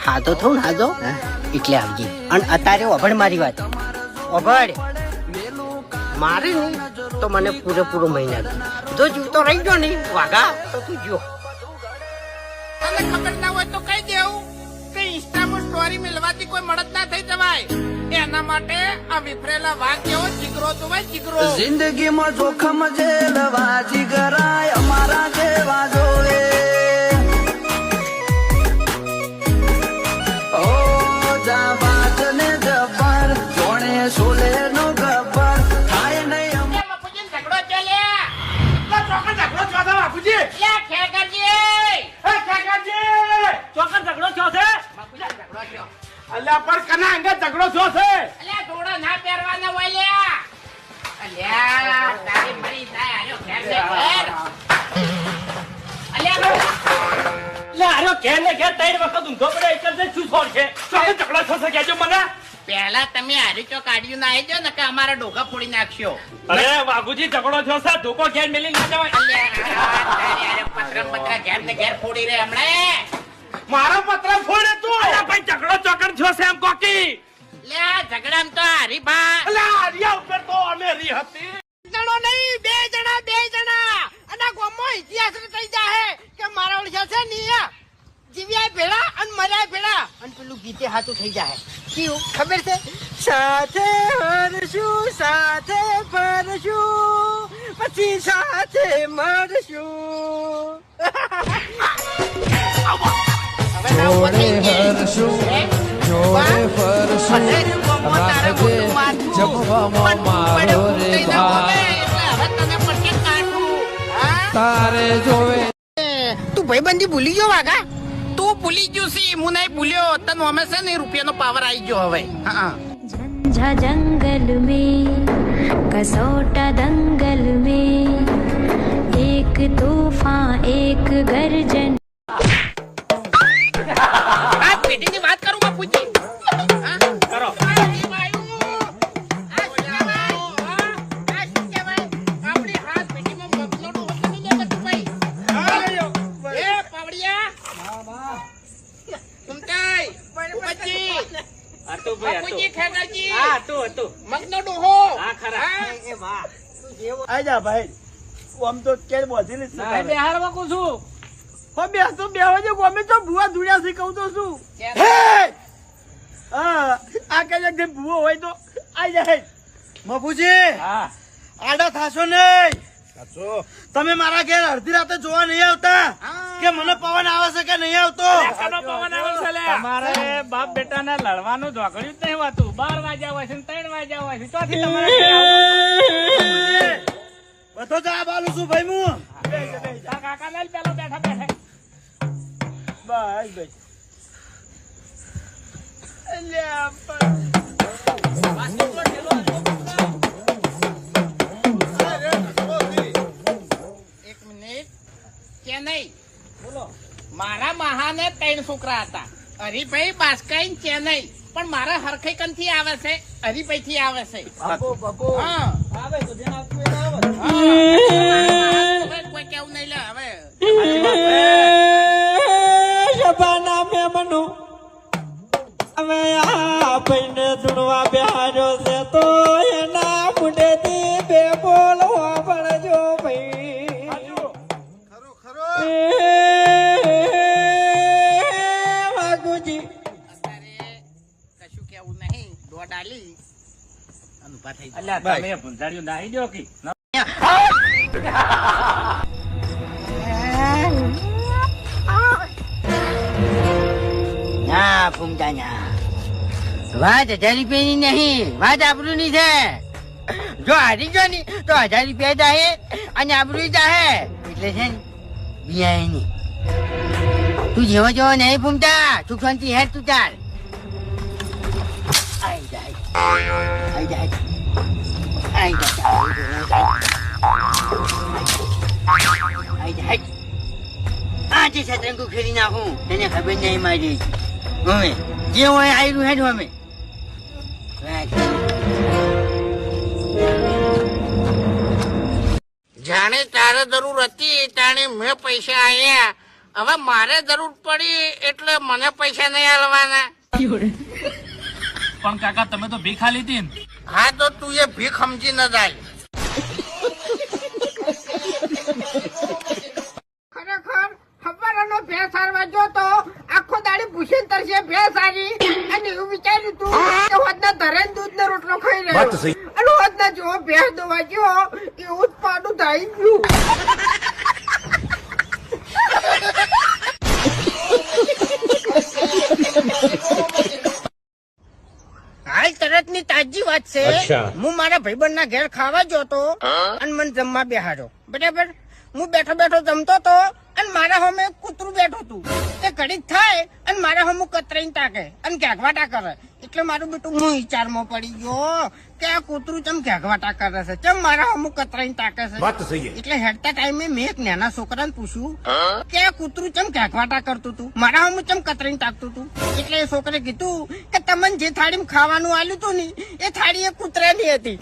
હાજો થઉં ને હાજો એટલે આવજે. અને અત્યારે ઓભળ મારી વાત ઓભળ મારે ને તો મને પૂરેપૂરો મહિના જો જીવતો રહી ગયો ને વાઘા તો તું જો તને ખબર ના હોય તો કહી દેવું કે ઇન્સ્ટામાં સ્ટોરી મેળવાથી કોઈ મળત ના થઈ જવાય. એના માટે આ વિફરેલા વાઘ જેવો જીગરો જોવાય જીગરો. જિંદગીમાં જોખમ જેલવા જીગરાય અમારા જેવા જોવે. ઓ જાબાજ ને જબર જોણે સોલે નો ગબ્બર થાય નહીં. બાપુજી ઝઘડો ચાલ્યા ચોકન ઝઘડો થયો છે બાપુજી. ખેગાજી ચોકન ઝઘડો થયો છે. બાપુજી ઝઘડો થયો. અલ્યા પણ કના અંગે ઝઘડો થયો છે. અલ્યા થોડા ના પહેરવાના હોય લ્યા. અલ્યા તારી મરી જાય આયો ઘેર ને ઘેર. અલ્યા લે આરો ઘેર ને ઘેર ત્રણ વખત ઊંધો પડે એટલે જ શું છોડ છે. ચોકન ઝઘડો થયો છે કેજો મને. પહેલા તમે હારી ચો કાઢ્યું ના આવી ને કે અમારા ડોકા ફોડી નાખશો. અરે વાઘુજી ઝઘડો થયો છે ધોકો ઘેર મેલી ના જવાય. અલ્યા પત્ર ઘેર ને ઘેર ફોડી રે હમણાં. મારો પત્ર ફોડે તું. અલ્યા ભાઈ ઝઘડો ચોકન થયો છે એમ કોકી. લે ઝઘડામ તો હારી ભા. અલ્યા આરિયા ઉપર તો અમે રી હતી. જણો નહીં બે જણા અને ગોમો ઇતિહાસ થઈ જાહે કે મારા ઓળખ્યા છે ની જીવ્યા ભેળા અને મર્યા ભેળા અને પેલું ગીતે હાથું થઈ જાહે. કેવું ખબર છે? સાથે હરશું સાથે ફરશું પછી સાથે મરશું. હવે ના ઉભો થઈ ગયા. જોડે ફરશું રાખજે જમવામાં મારો રે ભાઈ તારે જોવે. તું ભાઈબંધી ભૂલી ગયો વાઘા? તું ભૂલી ગયો છે હું નહીં ભૂલ્યો. તને અમે છે ને રૂપિયાનો પાવર આવી ગયો હવે. झंझा जंगल में कसौटा दंगल में एक तूफान एक गर्जन. આ પેટીની વાત કરું બાપુજી. કરો. મગનો ડોહો. આજા ભાઈ આમ તો કે બોધી ને ભાઈ બિહાર માં કું છું. હો બે તો બે વાગે ગમે તો ભૂવા ધુડિયા થી કહું તો શું. હા આ કે જે ભૂવો હોય તો આઈ જાય. મફુજી હા આડા થાશો નહીં. તમે મારા ઘેર અડધી રાતે જોવા નહીં આવતા કે મને પવન આવે છે કે નહીં આવતો. તમારે બાપ બેટા ને લડવાનું ઝઘડ્યું જ નહીં હોતું. 12 વાગ્યા હોય છે 3 વાગ્યા હોય છે ચોથી તમારે બધો જવાબ આલું છું ભાઈ હું. કાકા લાલ પેલો બેઠા બેઠા બસ ભાઈ એક મિનિટ કે નહીં બોલો. મારા મહાને 3 છોકરા હતા. હરિભાઈ બાસ્કાઈ ચેન્નઈ પણ મારા હરખઈ કંથી આવે છે હરિભાઈ થી આવે છે. હા આવે તો જેને આપવું એને આવે. હવે કોઈ કેવું નહીં લે હવે. શબાના મેમનો હવે આ ભાઈને ધૂણવા બેહાર્યો છે તો એના મુંડેથી બે બોલવા પડજો ભાઈ. વાઘુજી અત્યારે કશું કેવું નહીં. દોડ આલી અને ઉભા થઈ અલ્યા તમે ભૂંજાડ્યું નાહી દો કે ના ફૂમતા ના વાત 1000 રૂપિયાની નહીં વાત આબરૂની છે. જો હારી ગયો ને તો 1000 રૂપિયા જાહે અને આબરૂ જાહે એટલે છે ને બિયાય ની. તું જેવો જેવો નહીં ફૂમતા સુખ શાંતિ હેર તું ચાલ. આઈ જાય આઈ જાય આઈ જાય. આજે સતરંગો ખેલી નાખું તને ખબર નહીં મારી. ગમે જે હોય આયરું હેડ અમે જાણે તારે જરૂર હતી તાણે મેં પૈસા આયા હવે મારે જરૂર પડી એટલે મને પૈસા નહીં આલવાના. પણ કાકા તમે તો ભીખ આલી હતી ને. હા તો તું એ ભીખ સમજી ન જાય. ખરેખર હવારનો ભેંસ હારવા જો તો આખો દાડી ભૂસે તરસે ભેંસ હારી અને એવું વિચાર્યું તું કે હોદના ધરેન દૂધ ને રોટલો ખાઈ રહ્યો અને હોદના જો ભેંસ દોવા ગયો એવું જ પાડું થઈ ગયું. હાલ તરત ની તાજી વાત છે. હું મારા ભાઈબંધ ના ઘેર ખાવા જોતો અને મને જમવા બેહાડ્યો. બરાબર, હું બેઠો બેઠો જમતો તો અને મારા સામે કૂતરું બેઠું હતું. તે ઘડીક થાય અને મારા સામે કતરાઈને તાકે અને ઘેઘવાટા કરે. એટલે મારું બેટું હું વિચારમાં પડી ગયો કે આ કૂતરું ચમ ઘેઘવાટા કરે છે, ચમ મારા સામે કતરાઈને તાકે છે. એટલે હેડતા ટાઈમે મેં એક નાના છોકરાને પૂછ્યું કે આ કૂતરું ચમ ઘેઘવાટા કરતું હતું, મારા સામે ચમ કતરાઈને તાકતું હતું. એટલે એ છોકરે કીધું કે તમને જે થાળીમાં ખાવાનું આલ્યું હતું ને એ થાળી એ કૂતરાની હતી.